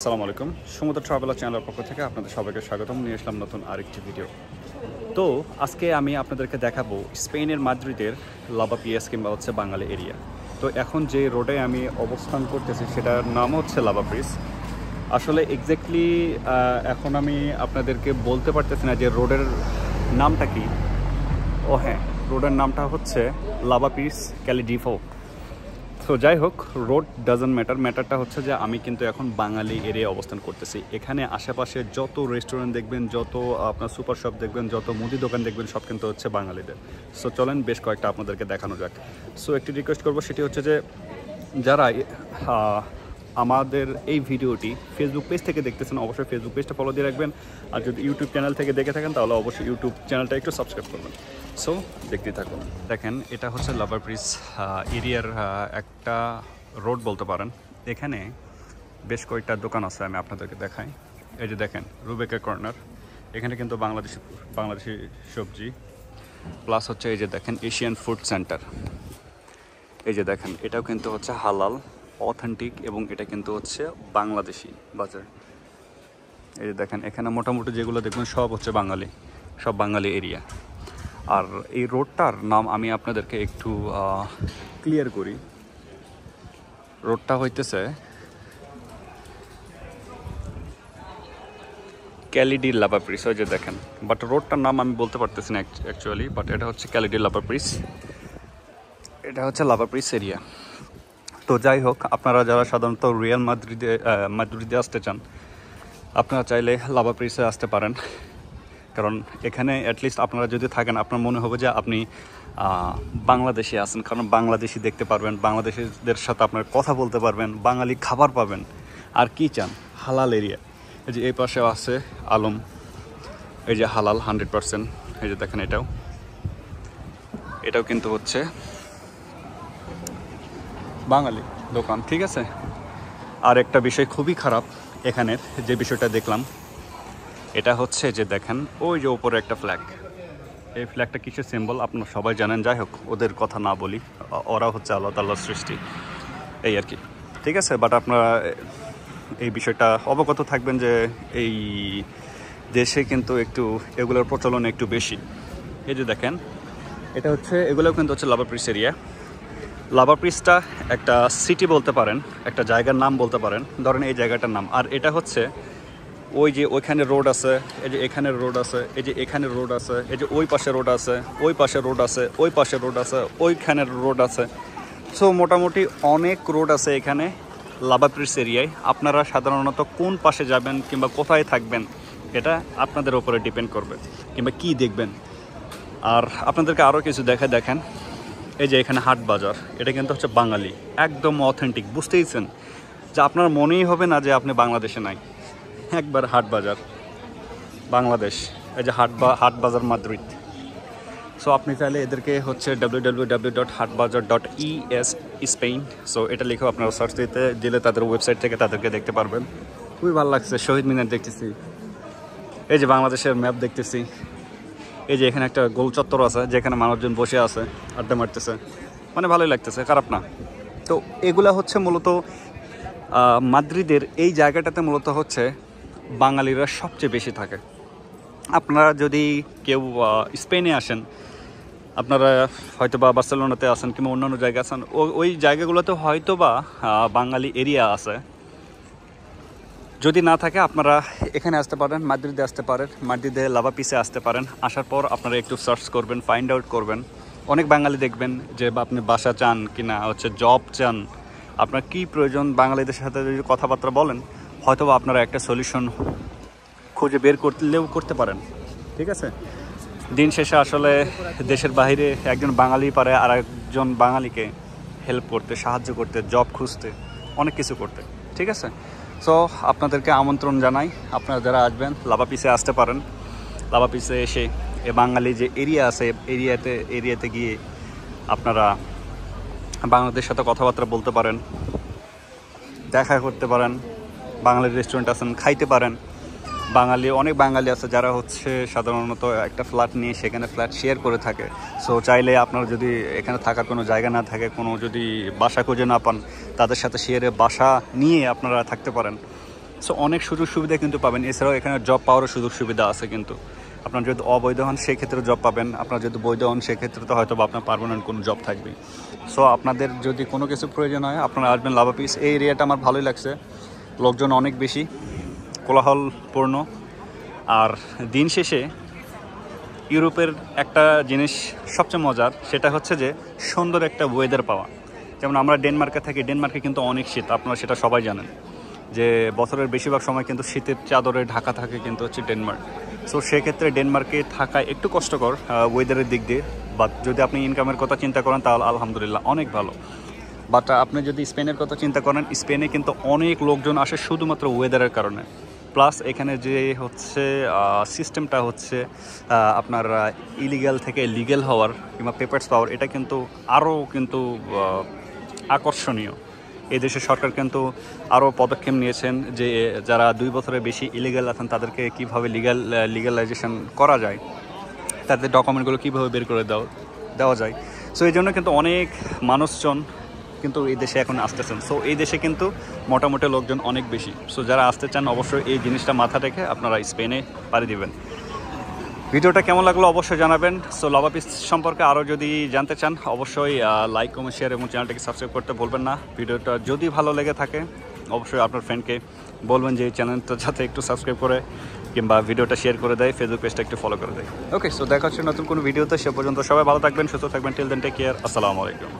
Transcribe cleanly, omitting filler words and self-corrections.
আসসালামু আলাইকুম সমুদ্র ট্রাভেলার চ্যানেলের পক্ষ থেকে আপনাদের সবাইকে স্বাগতম নিয়ে আসলাম নতুন আরেকটি ভিডিও। তো আজকে আমি আপনাদেরকে দেখাবো স্পেনের মাদ্রিদের লাভা পিএস কিংবা হচ্ছে বাঙালি এরিয়া। তো এখন যে রোডে আমি অবস্থান করতেছি সেটার নাম হচ্ছে লাভা পিএস। আসলে এক্স্যাক্টলি এখন আমি আপনাদেরকে বলতে পারতেছি না যে রোডের নামটা কি। ও হ্যাঁ, রোডের নামটা হচ্ছে লাভা পিএস ক্যালিডিফো। তো যাই হোক, রোড ডাজন্ট ম্যাটারটা হচ্ছে যে আমি কিন্তু এখন বাঙালি এরিয়ায় অবস্থান করতেছি। এখানে আশেপাশে যত রেস্টুরেন্ট দেখবেন, যত আপনার সুপার শপ দেখবেন, যত মুদি দোকান দেখবেন, সব কিন্তু হচ্ছে বাঙালিদের। সো চলেন বেশ কয়েকটা আপনাদেরকে দেখানো যাক। সো একটি রিকোয়েস্ট করবো, সেটি হচ্ছে যে যারা আমাদের এই ভিডিওটি ফেসবুক পেজ থেকে দেখতেছেন অবশ্যই ফেসবুক পেজটা ফলো দিয়ে রাখবেন। আর যদি ইউটিউব চ্যানেল থেকে দেখে থাকেন তাহলে অবশ্যই ইউটিউব চ্যানেলটা একটু সাবস্ক্রাইব করবেন। সো দেখতেই থাকুন। দেখেন, এটা হচ্ছে লাভা ব্রিজ এরিয়ার একটা রোড বলতে পারেন। এখানে বেশ কয়েকটা দোকান আছে, আমি আপনাদেরকে দেখাই। এই যে দেখেন, রুবেকা কর্নার, এখানে কিন্তু বাংলাদেশি সবজি, প্লাস হচ্ছে এই যে দেখেন এশিয়ান ফুড সেন্টার। এই যে দেখেন, এটাও কিন্তু হচ্ছে হালাল, অথেন্টিক, এবং এটা কিন্তু হচ্ছে বাংলাদেশি বাজার। এই যে দেখেন, এখানে মোটামুটি যেগুলো দেখবেন সব হচ্ছে বাঙালি, সব বাঙালি এরিয়া। আর এই রোডটার নাম আমি আপনাদেরকে একটু ক্লিয়ার করি। রোডটা হইতেছে ক্যালিডি লাভা প্রিস। ওই যে দেখেন, বাট রোডটার নাম আমি বলতে পারতেছি না অ্যাকচুয়ালি, বাট এটা হচ্ছে ক্যালিডি লাভা প্রিস। এটা হচ্ছে লাভা প্রিস এরিয়া। তো যাই হোক, আপনারা যারা সাধারণত রিয়াল মাদ্রিদে আসতে চান, আপনারা চাইলে লাভা প্রিসে আসতে পারেন। কারণ এখানে অ্যাটলিস্ট আপনারা যদি থাকেন, আপনার মনে হবে যে আপনি বাংলাদেশে আছেন। কারণ বাংলাদেশি দেখতে পারবেন, বাংলাদেশিদের সাথে আপনার কথা বলতে পারবেন, বাঙালি খাবার পাবেন। আর কি চান? হালাল এরিয়া। এই যে এই পাশে আছে আলম, এই যে হালাল 100%। এই যে দেখেন, এটাও কিন্তু হচ্ছে বাঙালি দোকান, ঠিক আছে। আর একটা বিষয় খুবই খারাপ এখানের, যে বিষয়টা দেখলাম, এটা হচ্ছে যে দেখেন ওই যে উপরে একটা ফ্ল্যাগ। এই ফ্ল্যাগটা কিসের সিম্বল আপনারা সবাই জানেন। যাই হোক, ওদের কথা না বলি, ওরা হচ্ছে আল্লাহ তাআলার সৃষ্টি, এই আর কি, ঠিক আছে। বাট আপনারা এই বিষয়টা অবগত থাকবেন যে এই দেশে কিন্তু একটু এগুলোর প্রচলন একটু বেশি। এই যে দেখেন, এটা হচ্ছে, এগুলোও কিন্তু হচ্ছে লাভা প্রিস এরিয়া। লাভা প্রিসটা একটা সিটি বলতে পারেন, একটা জায়গার নাম বলতে পারেন, ধরেন এই জায়গাটার নাম। আর এটা হচ্ছে ওই যে ওইখানে রোড আছে, এই যে এখানে রোড আছে, এই যে এখানে রোড আছে, এই যে ওই পাশে রোড আছে, ওই পাশে রোড আছে, ওই পাশে রোড আছে, ওইখানের রোড আছে। সো মোটামুটি অনেক রোড আছে এখানে লাভা প্রিস এরিয়ায়। আপনারা সাধারণত কোন পাশে যাবেন কিংবা কোথায় থাকবেন, এটা আপনাদের উপরে ডিপেন্ড করবে, কিংবা কি দেখবেন। আর আপনাদেরকে আরও কিছু দেখেন, এই যে এখানে হাট বাজার, এটা কিন্তু হচ্ছে বাঙালি, একদম অথেন্টিক। বুঝতেইছেন যে আপনার মনেই হবে না যে আপনি বাংলাদেশে নাই, একবার হাট বাজার বাংলাদেশ। এই যে হাট বাজার মাদ্রিদ। সো আপনি চাইলে এদেরকে হচ্ছে www.হাটবাজার.es স্পেন, সো এটা লিখেও আপনারা সার্চ দিলে তাদের ওয়েবসাইট থেকে তাদেরকে দেখতে পারবেন। খুবই ভালো লাগছে। শহীদ মিনার দেখতেছি, এই যে বাংলাদেশের ম্যাপ দেখতেছি, এই যে এখানে একটা গোল চত্বর আছে যেখানে মানুষজন বসে আছে, আড্ডা মারতেছে, মানে ভালোই লাগতেছে, খারাপ না। তো এগুলা হচ্ছে মূলত মাদ্রিদের এই জায়গাটাতে মূলত হচ্ছে বাঙালিরা সবচেয়ে বেশি থাকে। আপনারা যদি কেউ স্পেনে আসেন, আপনারা হয়তো বা বার্সেলোনাতে আসেন কিংবা অন্যান্য জায়গায় আছেন, ওই জায়গাগুলোতে হয়তো বা বাঙালি এরিয়া আছে। যদি না থাকে, আপনারা এখানে আসতে পারেন, মাদ্রিদে আসতে পারেন, মাদ্রিদে লাভা পিসে আসতে পারেন। আসার পর আপনারা একটু সার্চ করবেন, ফাইন্ড আউট করবেন। অনেক বাঙালি দেখবেন যে আপনি বাসা চান কিনা হচ্ছে জব চান, আপনার কি প্রয়োজন, বাঙালিদের সাথে যদি কথাবার্তা বলেন, হয়তো আপনারা একটা সলিউশন খুঁজে বের করতে পারেন, ঠিক আছে। দিন শেষে আসলে দেশের বাইরে একজন বাঙালি পারে আর একজন বাঙালিকে হেল্প করতে, সাহায্য করতে, জব খুঁজতে, অনেক কিছু করতে, ঠিক আছে। সো আপনাদেরকে আমন্ত্রণ জানাই, আপনারা যারা আসবেন লাভা পিসে আসতে পারেন। লাভা পিসে এসে এ বাঙালি যে এরিয়া আছে, এরিয়াতে গিয়ে আপনারা বাংলাদেশের সাথে কথাবার্তা বলতে পারেন, দেখা করতে পারেন, বাঙালির রেস্টুরেন্ট আছেন, খাইতে পারেন। অনেক বাঙালি আছে যারা হচ্ছে সাধারণত একটা ফ্ল্যাট নিয়ে সেখানে ফ্ল্যাট শেয়ার করে থাকে। সো চাইলে আপনারা যদি এখানে থাকার কোনো জায়গা না থাকে, কোনো যদি বাসা খুঁজে না পান, তাদের সাথে শেয়ারে বাসা নিয়ে আপনারা থাকতে পারেন। সো অনেক সুযোগ সুবিধা কিন্তু পাবেন। এছাড়াও এখানে জব পাওয়ারও সুযোগ সুবিধা আছে কিন্তু। আপনার যদি অবৈধ হন সেক্ষেত্রে জব পাবেন, আপনার যদি বৈধ হন সেক্ষেত্রে তো হয়তো আপনার পার্মানেন্ট কোনো জব থাকবে। সো আপনাদের যদি কোনো কিছু প্রয়োজন হয় আপনারা আসবেন লাভা পিস। এই এরিয়াটা আমার ভালোই লাগছে, লোকজন অনেক বেশি, কোলাহলপূর্ণ। আর দিন শেষে ইউরোপের একটা জিনিস সবচেয়ে মজার, সেটা হচ্ছে যে সুন্দর একটা ওয়েদার পাওয়া। যেমন আমরা ডেনমার্কে থাকি, ডেনমার্কে কিন্তু অনেক শীত, আপনারা সেটা সবাই জানেন যে বছরের বেশিরভাগ সময় কিন্তু শীতের চাদরে ঢাকা থাকে কিন্তু হচ্ছে ডেনমার্ক। সো সেক্ষেত্রে ডেনমার্কে থাকা একটু কষ্টকর ওয়েদারের দিক দিয়ে, বাট যদি আপনি ইনকামের কথা চিন্তা করেন তাহলে আলহামদুলিল্লাহ অনেক ভালো। বাট আপনি যদি স্পেনের কথা চিন্তা করেন, স্পেনে কিন্তু অনেক লোকজন আসে শুধুমাত্র ওয়েদারের কারণে। প্লাস এখানে যে হচ্ছে সিস্টেমটা হচ্ছে আপনার ইলিগ্যাল থেকে লিগ্যাল হওয়ার কিংবা পেপারস পাওয়ার, এটা কিন্তু আরও কিন্তু আকর্ষণীয়। এই দেশের সরকার কিন্তু আরও পদক্ষেপ নিয়েছেন যে যারা 2 বছরের বেশি ইলিগ্যাল আছেন তাদেরকে কীভাবে লিগ্যালাইজেশন করা যায়, তাদের ডকুমেন্টগুলো কীভাবে বের করে দেওয়া যায়। সো এই জন্য কিন্তু অনেক মানুষজন কিন্তু এই দেশে এখন আসতেছেন। সো এই দেশে কিন্তু মোটামুটি লোকজন অনেক বেশি। সো যারা আসতে চান অবশ্যই এই জিনিসটা মাথা রেখে আপনারা স্পেনে পাড়ি দিবেন। ভিডিওটা কেমন লাগলো অবশ্যই জানাবেন। সো লাভা পিস সম্পর্কে আরও যদি জানতে চান অবশ্যই লাইক, কমেন্ট, শেয়ার এবং চ্যানেলটাকে সাবস্ক্রাইব করতে ভুলবেন না। ভিডিওটা যদি ভালো লেগে থাকে অবশ্যই আপনার ফ্রেন্ডকে বলবেন যে এই চ্যানেলটা যাতে একটু সাবস্ক্রাইব করে কিংবা ভিডিওটা শেয়ার করে দেয়, ফেসবুক পেজটা একটু ফলো করে দেয়। ওকে, সো দেখা হচ্ছে নতুন কোনো ভিডিওতে। সে পর্যন্ত সবাই ভালো থাকবেন, সুস্থ থাকবেন। Till then take care. আসসালামু আলাইকুম।